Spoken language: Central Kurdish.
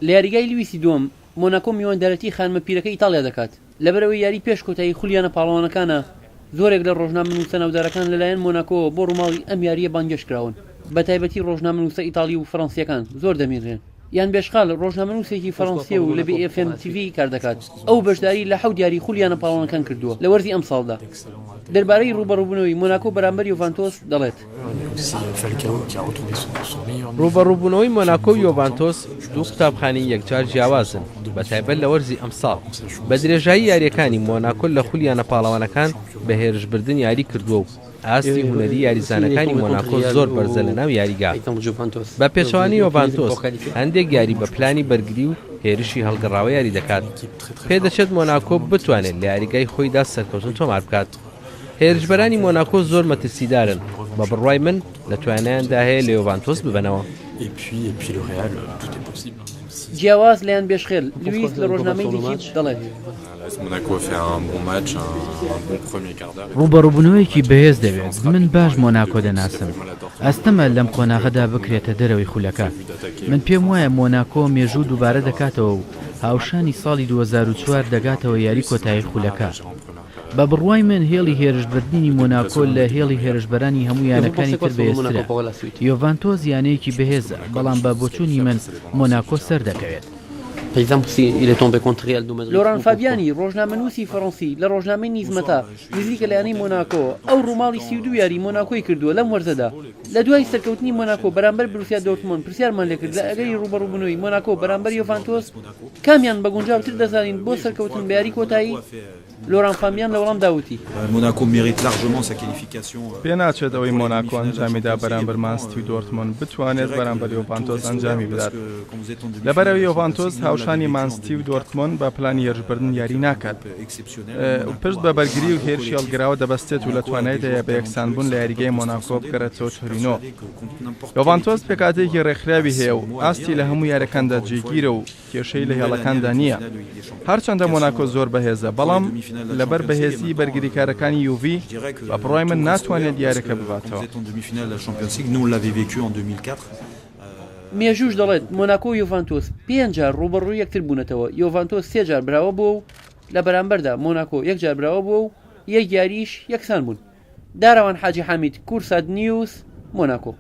لە یاریگای لویسی دووەم مۆناکۆ میواندارەتی خانمە پیرەکە ئیتالیا دەکات لەبەرەوەی یاری پێش کۆتایی خولیانە پاڵەوانەکانە زۆرێک لە ڕۆژنامەنووسە ناودارەکان لەلایەن مۆناکۆ بۆ ڕووماڵی ئەم یاریە بانگێشکراون بە تایبەتی ڕۆژنامەنووسە ئیتالی و فەڕەنسیەکان زۆر دەمێنرێن یان بێشقال ڕۆژنامەنووسێکی فەڕەنسیە و لە BFM TV کار دەکات ئەو بەشداری لە 7 یاری خولیانە پاڵەوانەکان کردووە لە وەرزی ئەم ساڵدا دەربارەی ڕوبەڕووبوونەوەی مۆناکۆ بەرامبەر یوڤانتۆس دەڵێت ڕوبەڕووبوونەوەی مۆناکۆ و یۆڤانتۆس دوو قوتابخانەی یەکجار جیاوازن بە تایبەت لە وەرزی ئەمساڵ بە درێژایی یاریەکانی مۆناکۆ لە خولیانە پاڵەوانەکان بە هێرشبردن یاری کردووە و ئاستی هونەری یاریزانەکانی مۆناکۆ زۆر بەرزە لە ناو یاریگا بە پێچەوانی یۆڤانتۆس هەندێک یاری بە پلانی بەرگری و هێرشی هەڵگەڕاوە یاری دەکات پێدەچێت مۆناکۆ بتوانێت لە یاریگای خۆیدا سەرکەوتن تۆمار بکات هێرشبەرانی مۆناکۆ زۆر مەترسیدارن بە بڕوای من لە توانایاندا هەیە لە یۆڤانتۆس ببەنەوە جیاواز لەیان بێشخێل لویس لە ڕۆژنامەی دیجیت دەڵێت ڕوبەڕووبوونەوەیەکی بەهێز دەوێت من باش مۆناکۆ دەناسم ئەستەمە لەم قۆناغەدا بکرێتە دەرەوەی خولەکە من پێم وایە مۆناکۆ مێژوو دووبارە دەکاتەوە و هاوشانی ساڵی 2004 دەگاتەوە یاری کۆتایی خولەکە بە بڕوای من هێڵی هێرشبردننی مۆناکۆ لە هێڵی هێرشبەرانی هەموو یانەکانی تر بەهێزترە یۆڤانتۆس یانەیەکی بەهێزە بەڵام بە بۆچوونی من مۆناکۆ سەر دەکەوێت لۆران فابیانی ڕۆژنامەنووسی فەڕەنسی لە ڕۆژنامەی نیزمەتا نزیکە لەیانەی مۆناکۆ ئەو ڕووماڵی 32 یاری مۆناکۆی کردووە لەم وەرزەدا لە دوای سەرکەوتنی مۆناکۆ بەرامبەر بروسیا دۆرتمۆند پرسیارمان لێ کرد لە ئەگەری ڕوبەڕووبوونەوەی مۆناکۆ بەرامبەر یۆڤانتۆس کامیان بە گونجاوتر دەزانین بۆ سەرکەوتن بە یاری کۆتایی لۆران فامیان لە وەڵام داوتی پێ ناچێت ئەوەی مۆناکۆ ئەنجامیدا بەرامبەر مانستی و دۆرتمۆند بتوانێت بەرامبەر یۆڤانتۆس ئەنجامی بدات لەبەرەوەی یۆڤانتۆس هاوشانی مانستی و دۆرتمۆند بە پلانی هێرشبردن یاری ناکات پشت بە بەرگری و هێرشی هەڵگراوە دەبەستێت و لە توانایدەیە بە یەکسانبوون لە یاریگەی مۆناکۆ بگەڕێتەوە تۆرینۆ یۆڤانتۆس پێکاتێکی ڕێکخراوی هەیە و ئاستی لە هەموو یاریەکاندا جێگیرە و کێشەی لە هێڵەکاندا نییە هەرچەندە مۆناکۆ زۆر بەهێزە بەڵام لەبەر بەهێزی بەرگریکارەکانی یوڤی بە بڕای من ناتوانێت دیارەکە بباتەوە مێژوش دەڵێت مۆناکۆ و یۆڤانتۆس 5 جار ڕوبەڕووی یەکتر بوونەتەوە یۆڤانتۆس 3 جار براوە بووە و لە بەرامبەردا مۆناکۆ 1 جار براوە بووە و 1 یاریش یەکسان بوون داراوان حاجی حامید کورساد نیوس مۆناکۆ